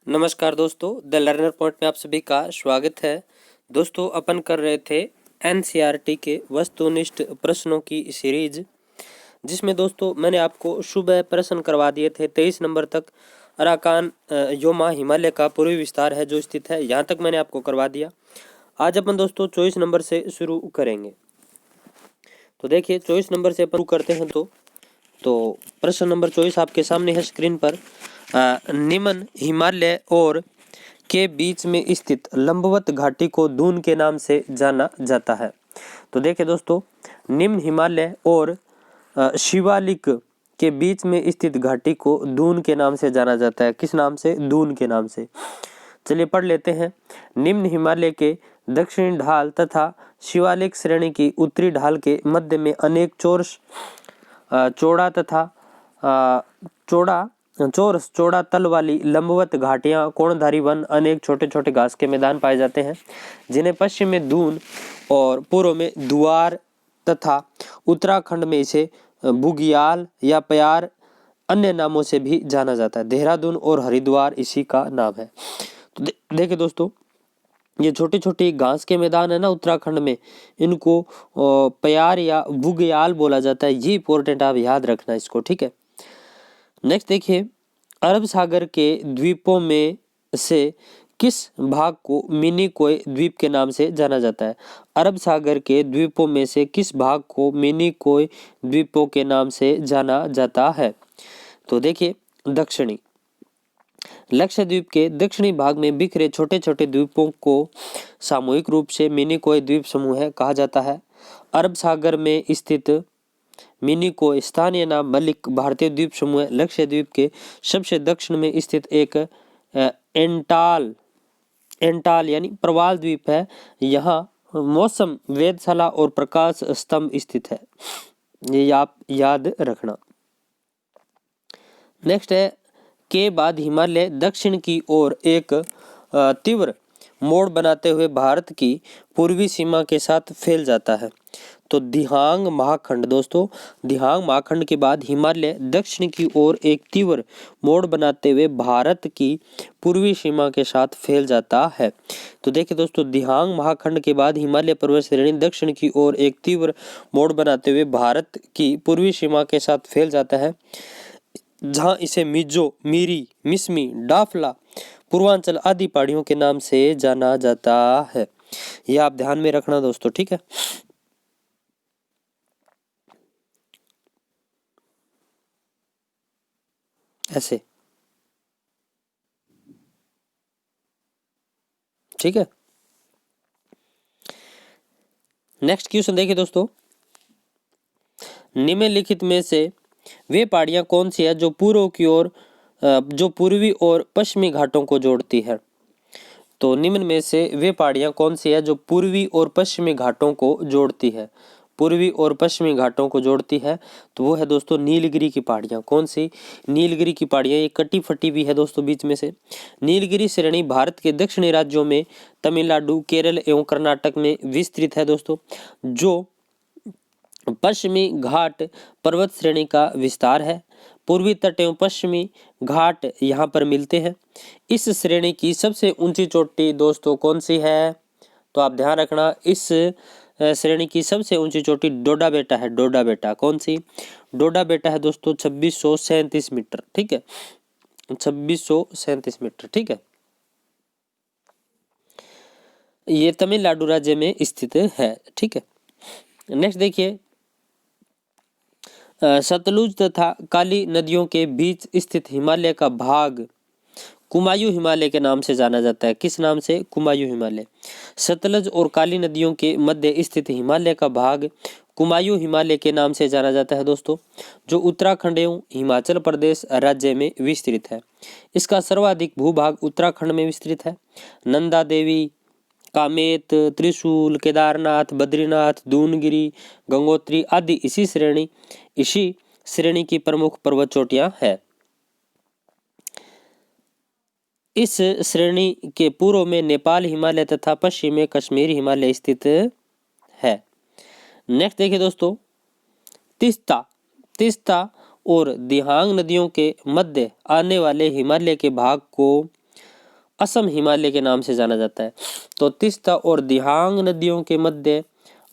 नमस्कार दोस्तों, the learner point में आप सभी का स्वागत है। दोस्तों, अपन कर रहे थे एनसीईआरटी के वस्तुनिष्ठ प्रश्नों की सीरीज, जिसमें दोस्तों मैंने आपको सुबह प्रश्न करवा दिए थे 23 नंबर तक। अराकान योमा हिमालय का पूर्वी विस्तार है जो स्थित है, यहाँ तक मैंने आपको करवा दिया। आज अपन दोस्तों 24 नंबर से शुरू करेंगे। तो देखिए 24 नंबर से अपन शुरू करते हैं। तो प्रश्न नंबर 24 आपके सामने है स्क्रीन पर। निम्न हिमालय और के बीच में स्थित लंबवत घाटी को दून के नाम से जाना जाता है। तो देखिए दोस्तों, निम्न हिमालय और शिवालिक के बीच में स्थित घाटी को दून के नाम से जाना जाता है। किस नाम से? दून के नाम से। चलिए पढ़ लेते हैं। निम्न हिमालय के दक्षिणी ढाल तथा शिवालिक श्रेणी की उत्तरी ढाल के मध्य में अनेक चौड़ा तथा चौड़ा तल वाली लंबवत घाटियां, कोणधारी वन, अनेक छोटे छोटे घास के मैदान पाए जाते हैं, जिन्हें पश्चिम में दून और पूर्व में दुआर तथा उत्तराखंड में इसे बुग्याल या प्यार अन्य नामों से भी जाना जाता है। देहरादून और हरिद्वार इसी का नाम है। तो देखिए दोस्तों, ये छोटी छोटी घास के मैदान है ना उत्तराखंड में, इनको प्यार या बुग्याल बोला जाता है। ये इंपॉर्टेंट, आप याद रखना इसको, ठीक है। नेक्स्ट देखिए, अरब सागर के द्वीपों में से किस भाग को मिनिकोय द्वीप के नाम से जाना जाता है? अरब सागर के द्वीपों में से किस भाग को मिनिकोय द्वीपों के नाम से जाना जाता है? तो देखिए, दक्षिणी लक्षद्वीप के दक्षिणी भाग में बिखरे छोटे छोटे द्वीपों को सामूहिक रूप से मिनिकोय द्वीप समूह कहा जाता है। अरब सागर में स्थित मिनिकोय स्थानीय नाम मलिक भारतीय द्वीप समूह लक्षद्वीप के सबसे दक्षिण में स्थित एक एंटाल यानी प्रवाल द्वीप है। यहाँ मौसम वेधशाला और प्रकाश स्तंभ स्थित है। ये आप याद रखना। नेक्स्ट है, के बाद हिमालय दक्षिण की ओर एक तीव्र मोड़ बनाते हुए भारत की पूर्वी सीमा के साथ फैल जाता है। तो दिहांग महाखंड, दोस्तों दिहांग महाखंड के बाद हिमालय दक्षिण की ओर एक तीव्र मोड़ बनाते हुए भारत की पूर्वी सीमा के साथ फैल जाता है। तो देखिए दोस्तों, दिहांग महाखंड के बाद हिमालय पर्वत श्रेणी दक्षिण की ओर एक तीव्र मोड़ बनाते हुए भारत की पूर्वी सीमा के साथ फैल जाता है, जहां इसे मिजो, मीरी, मिसमी, डाफला, पूर्वांचल आदि पहाड़ियों के नाम से जाना जाता है। यह आप ध्यान में रखना दोस्तों, ठीक है। ऐसे, ठीक है। नेक्स्ट क्वेश्चन देखिए दोस्तों, निम्नलिखित में से वे पहाड़ियां कौन सी है जो पूर्वी और पश्चिमी घाटों को जोड़ती है? तो निम्न में से वे पहाड़ियां कौन सी है जो पूर्वी और पश्चिमी घाटों को जोड़ती है? पूर्वी और पश्चिमी घाटों को जोड़ती है, तो वो है दोस्तों नीलगिरी की पहाड़ियां। कौन सी? नीलगिरी की पहाड़ियां। ये कटी फटी भी है दोस्तों बीच में से। नीलगिरी श्रेणी भारत के दक्षिणी राज्यों में तमिलनाडु, केरल एवं कर्नाटक में विस्तृत है दोस्तों, जो पश्चिमी घाट पर्वत श्रेणी का विस्तार है। पूर्वी तट एवं पश्चिमी घाट यहाँ पर मिलते हैं। इस श्रेणी की सबसे ऊंची चोटी दोस्तों कौन सी है? तो आप ध्यान रखना, इस श्रेणी की सबसे ऊंची चोटी डोडा बेटा है। डोडा बेटा कौन सी? डोडा बेटा है दोस्तों 2637 मीटर, ठीक है। 2637 मीटर, ठीक है। ये तमिलनाडु राज्य में स्थित है, ठीक है। नेक्स्ट देखिए, सतलुज तथा काली नदियों के बीच स्थित हिमालय का भाग कुमायूं हिमालय के नाम से जाना जाता है। किस नाम से? कुमायूं हिमालय। सतलज और काली नदियों के मध्य स्थित हिमालय का भाग कुमायूं हिमालय के नाम से जाना जाता है दोस्तों, जो उत्तराखंड एवं हिमाचल प्रदेश राज्य में विस्तृत है। इसका सर्वाधिक भूभाग उत्तराखंड में विस्तृत है। नंदा देवी, कामेत, त्रिशूल, केदारनाथ, बद्रीनाथ, दूनगिरी, गंगोत्री आदि इसी श्रेणी की प्रमुख पर्वत चोटियां हैं। इस श्रेणी के पूर्व में नेपाल हिमालय तथा पश्चिम में कश्मीर हिमालय स्थित है। नेक्स्ट देखिए दोस्तों, तीस्ता और दिहांग नदियों के मध्य आने वाले हिमालय के भाग को असम हिमालय के नाम से जाना जाता है। तो तीस्ता और दिहांग नदियों के मध्य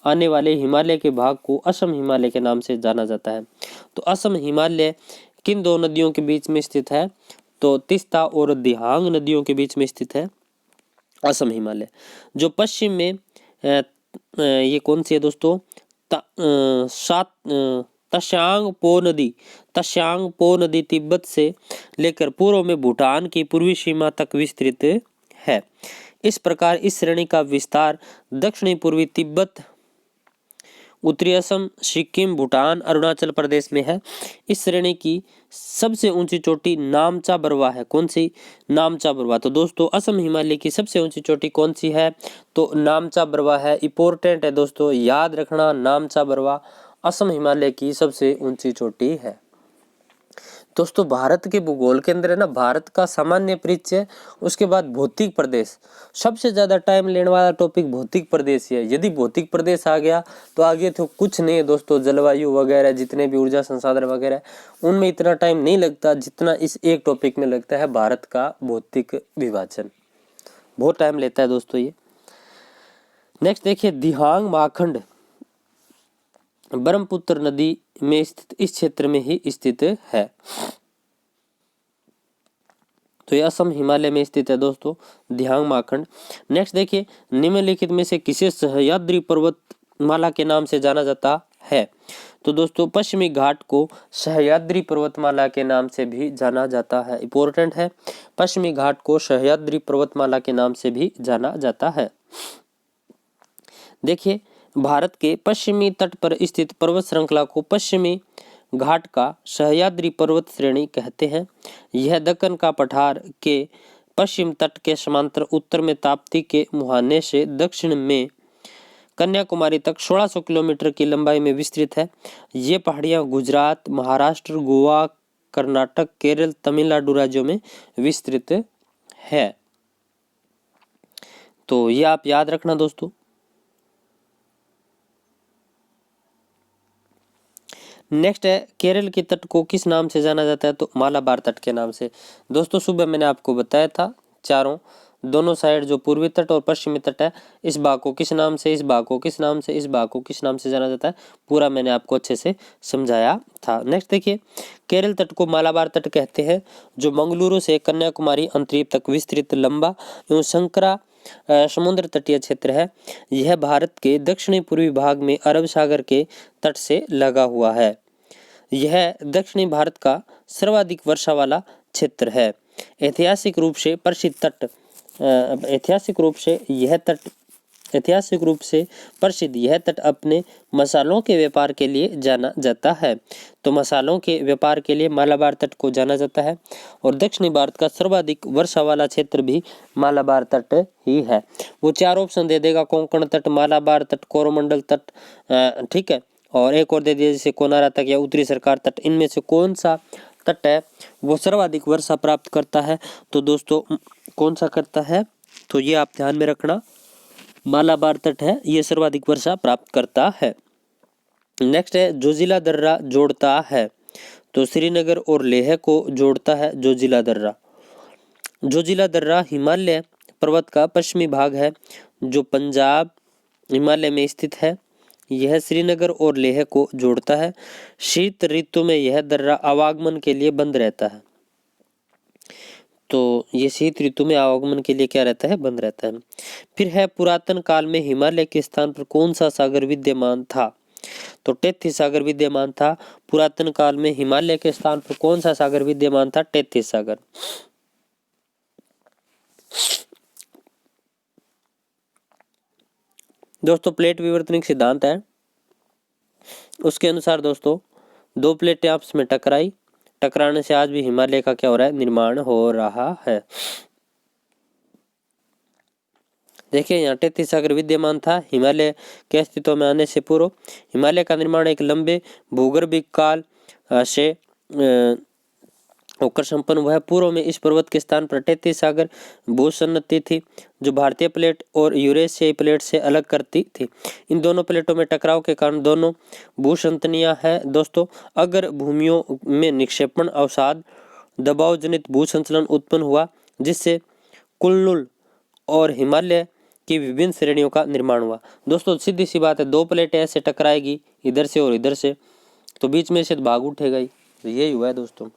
आने वाले हिमालय के भाग को असम हिमालय के नाम से जाना जाता है। तो असम हिमालय किन दो नदियों के बीच में स्थित है? तो तीस्ता और दिहांग नदियों के बीच में स्थित है असम हिमालय। जो पश्चिम में ये कौन सी है दोस्तों? तस्यांग पो नदी तिब्बत से लेकर पूर्व में भूटान की पूर्वी सीमा तक विस्तृत है। इस प्रकार इस श्रेणी का विस्तार दक्षिणी पूर्वी तिब्बत, उत्तरी असम, सिक्किम, भूटान, अरुणाचल प्रदेश में है। इस श्रेणी की सबसे ऊंची चोटी नामचा बरवा है। कौन सी? नामचा बरवा। तो दोस्तों असम हिमालय की सबसे ऊंची चोटी कौन सी है? तो नामचा बरवा है। इंपॉर्टेंट है दोस्तों, याद रखना, नामचा बरवा असम हिमालय की सबसे ऊंची चोटी है। दोस्तों भारत के भूगोल के अंदर है ना, भारत का सामान्य परिचय, उसके बाद भौतिक प्रदेश। सबसे ज्यादा टाइम लेने वाला टॉपिक भौतिक प्रदेश ही है। यदि भौतिक प्रदेश आ गया तो आगे तो कुछ नहीं है दोस्तों। जलवायु वगैरह जितने भी ऊर्जा संसाधन वगैरह, उनमें इतना टाइम नहीं लगता जितना इस एक टॉपिक में लगता है, भारत का भौतिक विभाजन। बहुत टाइम लेता है दोस्तों ये। नेक्स्ट देखिए, दिहांग महाखंड ब्रह्मपुत्र नदी में स्थित इस क्षेत्र में ही स्थित है। तो ये असम हिमालय में स्थित है दोस्तों, दिहांग महाखंड। नेक्स्ट देखिए, निम्नलिखित में से किसे सह्याद्री पर्वतमाला के नाम से जाना जाता है? तो दोस्तों पश्चिमी घाट को सह्याद्री पर्वतमाला के नाम से भी जाना जाता है। इंपॉर्टेंट है, पश्चिमी घाट को सह्याद्री पर्वतमाला के नाम से भी जाना जाता है। देखिए, भारत के पश्चिमी तट पर स्थित पर्वत श्रृंखला को पश्चिमी घाट का सह्याद्री पर्वत श्रेणी कहते हैं। यह दक्कन का पठार के पश्चिम तट के समांतर उत्तर में ताप्ती के मुहाने से दक्षिण में कन्याकुमारी तक 1600 किलोमीटर की लंबाई में विस्तृत है। ये पहाड़ियां गुजरात, महाराष्ट्र, गोवा, कर्नाटक, केरल, तमिलनाडु राज्यों में विस्तृत है। तो ये आप याद रखना दोस्तों। नेक्स्ट है, केरल के तट को किस नाम से जाना जाता है? तो मालाबार तट के नाम से। दोस्तों सुबह मैंने आपको बताया था, चारों दोनों साइड जो पूर्वी तट और पश्चिमी तट है, इस भाग को किस नाम से, इस भाग को किस नाम से, इस भाग को किस नाम से जाना जाता है, पूरा मैंने आपको अच्छे से समझाया था। नेक्स्ट देखिए, केरल तट को मालाबार तट कहते हैं, जो मंगलुरु से कन्याकुमारी अंतरीप तक विस्तृत लंबा एवं संकरा समुद्र तटीय क्षेत्र है। यह भारत के दक्षिणी पूर्वी भाग में अरब सागर के तट से लगा हुआ है। यह दक्षिणी भारत का सर्वाधिक वर्षा वाला क्षेत्र है। ऐतिहासिक रूप से प्रसिद्ध यह तट अपने मसालों के व्यापार के लिए जाना जाता है। तो मसालों के व्यापार के लिए मालाबार तट को जाना जाता है। और दक्षिणी भारत का सर्वाधिक वर्षा वाला क्षेत्र भी मालाबार तट ही है। वो चार ऑप्शन दे देगा, कोंकण तट, मालाबार तट, कोरोमंडल तट, ठीक है, और एक और दे दिया जैसे कोनारा तक या उत्तरी सरकार तट। इनमें से कौन सा तट है वो सर्वाधिक वर्षा प्राप्त करता है? तो दोस्तों कौन सा करता है? तो ये आप ध्यान में रखना, मालाबार तट है, ये सर्वाधिक वर्षा प्राप्त करता है। नेक्स्ट है, जोजिला दर्रा जोड़ता है। तो श्रीनगर और लेह को जोड़ता है जोजिला दर्रा। जोजिला दर्रा हिमालय पर्वत का पश्चिमी भाग है, जो पंजाब हिमालय में स्थित है। यह श्रीनगर और लेह को जोड़ता है। शीत ऋतु में यह दर्रा आवागमन के लिए बंद रहता है। तो ये शीत ऋतु में आवागमन के लिए क्या रहता है? बंद रहता है। फिर है, पुरातन काल में हिमालय के स्थान पर कौन सा सागर विद्यमान था? तो टेथी सागर विद्यमान था। पुरातन काल में हिमालय के स्थान पर कौन सा सागर विद्यमान था? टेथी सागर। दोस्तों प्लेट विवर्तनिक सिद्धांत है, उसके अनुसार दोस्तों दो प्लेटें आपस में टकराने से आज भी हिमालय का क्या हो रहा है? निर्माण हो रहा है। देखिए यहाँ टेथी सागर विद्यमान था हिमालय के अस्तित्व में आने से पूर्व। हिमालय का निर्माण एक लंबे भूगर्भिक काल से होकर संपन्न हुआ है। पूर्व में इस पर्वत के स्थान पर टेथी सागर भूसन्नति थी, जो भारतीय प्लेट और यूरेशियाई प्लेट से अलग करती थी। इन दोनों प्लेटों में टकराव के कारण दोनों भूसंतनियां है दोस्तों। अगर भूमियों में निक्षेपण अवसाद दबाव जनित भूसंचलन उत्पन्न हुआ, जिससे कुल्लुल और हिमालय की विभिन्न श्रेणियों का निर्माण हुआ। दोस्तों सीधी सी बात है, दो प्लेटें ऐसे टकराएगी इधर से और इधर से, तो बीच में से भाग उठेगा ही, तो यही हुआ है दोस्तों।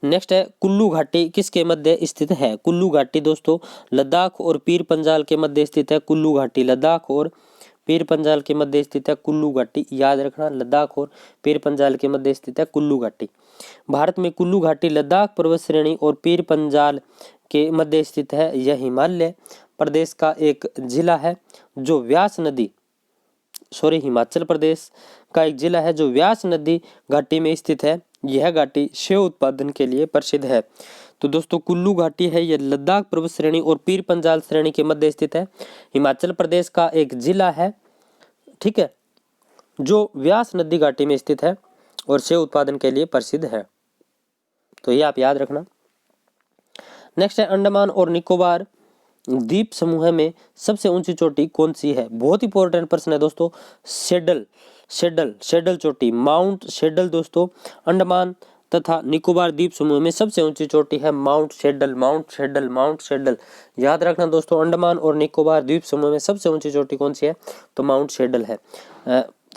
नेक्स्ट है कुल्लू घाटी किसके मध्य स्थित है? कुल्लू घाटी दोस्तों लद्दाख और पीर पंजाल के मध्य स्थित है। कुल्लू घाटी लद्दाख और पीर पंजाल के मध्य स्थित है कुल्लू घाटी, याद रखना, लद्दाख और पीर पंजाल के मध्य स्थित है कुल्लू घाटी। भारत में कुल्लू घाटी लद्दाख पर्वत श्रेणी और पीर पंजाल के मध्य स्थित है। यह हिमालय प्रदेश का एक जिला है जो हिमाचल प्रदेश का एक जिला है जो व्यास नदी घाटी में स्थित है। यह घाटी सेब उत्पादन के लिए प्रसिद्ध है। तो दोस्तों कुल्लू घाटी है यह लद्दाख पर्वत श्रेणी और पीर पंजाल श्रेणी के मध्य स्थित है, हिमाचल प्रदेश का एक जिला है, ठीक है, जो व्यास नदी घाटी में स्थित है और सेब उत्पादन के लिए प्रसिद्ध है। तो ये आप याद रखना। नेक्स्ट है अंडमान और निकोबार द्वीप समूह में सबसे ऊंची चोटी कौन सी है? बहुत इंपॉर्टेंट प्रश्न है दोस्तों। शेडल चोटी, माउंट शेडल दोस्तों अंडमान तथा निकोबार द्वीप समूह में सबसे ऊंची चोटी है माउंट शेडल। याद रखना दोस्तों, अंडमान और निकोबार द्वीप समूह में सबसे ऊंची चोटी कौन सी है? तो माउंट शेडल है।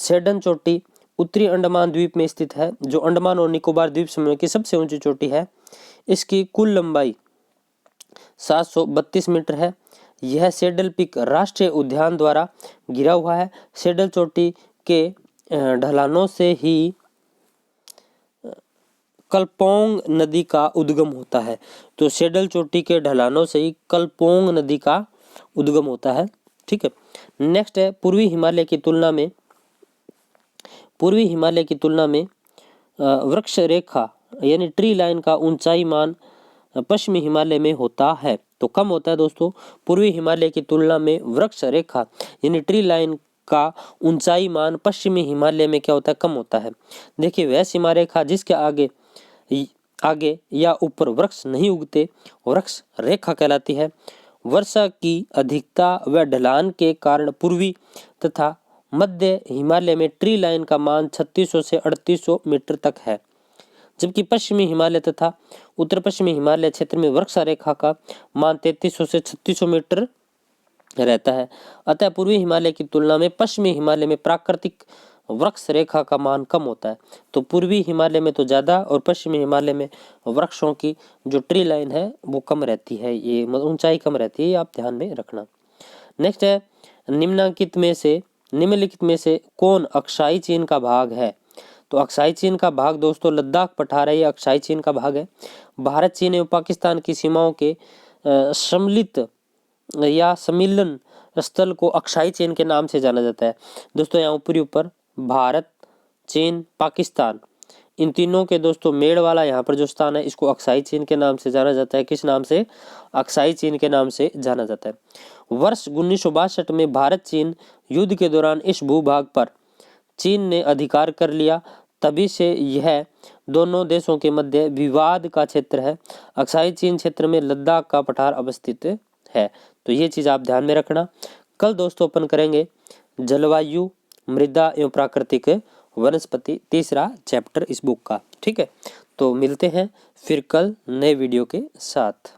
शेडन चोटी उत्तरी अंडमान द्वीप में स्थित है, जो अंडमान और निकोबार द्वीप समूह की सबसे ऊंची चोटी है। इसकी कुल लंबाई 732 मीटर है। यह सेडल पीक राष्ट्रीय उद्यान द्वारा घिरा हुआ है। सेडल चोटी के ढलानों से ही कल्पोंग नदी का उद्गम होता है। तो सेडल चोटी के ढलानों से ही कल्पोंग नदी का उद्गम होता है, ठीक है। नेक्स्ट है पूर्वी हिमालय की तुलना में वृक्ष रेखा यानी ट्री लाइन का ऊंचाई मान पश्चिमी हिमालय में होता है, तो कम होता है दोस्तों। पूर्वी हिमालय की तुलना में वृक्ष रेखा यानी ट्री लाइन का ऊंचाई मान पश्चिमी हिमालय में क्या होता है? कम होता है। देखिए वह सीमा रेखा जिसके आगे या ऊपर वृक्ष नहीं उगते वृक्ष रेखा कहलाती है। वर्षा की अधिकता व ढलान के कारण पूर्वी तथा मध्य हिमालय में ट्री लाइन का मान 3600 से 3800 मीटर तक है, जबकि पश्चिमी हिमालय तथा उत्तर पश्चिमी हिमालय क्षेत्र में वृक्ष रेखा का मान 3300 से 3600 मीटर रहता है। अतः पूर्वी हिमालय की तुलना में पश्चिमी हिमालय में प्राकृतिक वृक्ष रेखा का मान कम होता है। तो पूर्वी हिमालय में तो ज्यादा और पश्चिमी हिमालय में वृक्षों की जो ट्री लाइन है वो कम रहती है, ये ऊंचाई कम रहती है, आप ध्यान में रखना। नेक्स्ट है निम्नलिखित में से कौन अक्साई चीन का भाग है? तो अक्साई चीन का भाग दोस्तों लद्दाख पठार है, ये अक्साई चीन का भाग है। भारत चीन एवं पाकिस्तान की सीमाओं के सम्मिलित या सम्मिलन स्थल को अक्साई चीन के नाम से जाना जाता है। दोस्तों यहाँ ऊपर भारत चीन पाकिस्तान इन तीनों के दोस्तों मेड़ वाला यहाँ पर जो स्थान है इसको अक्साई चीन के नाम से जाना जाता है। किस नाम से? अक्साई चीन के नाम से जाना जाता है। वर्ष 1962 में भारत चीन युद्ध के दौरान इस भूभाग पर चीन ने अधिकार कर लिया, तभी से यह दोनों देशों के मध्य विवाद का क्षेत्र है। अक्साई चीन क्षेत्र में लद्दाख का पठार अवस्थित है। तो ये चीज आप ध्यान में रखना। कल दोस्तों अपन करेंगे जलवायु, मृदा एवं प्राकृतिक वनस्पति, तीसरा चैप्टर इस बुक का, ठीक है। तो मिलते हैं फिर कल नए वीडियो के साथ।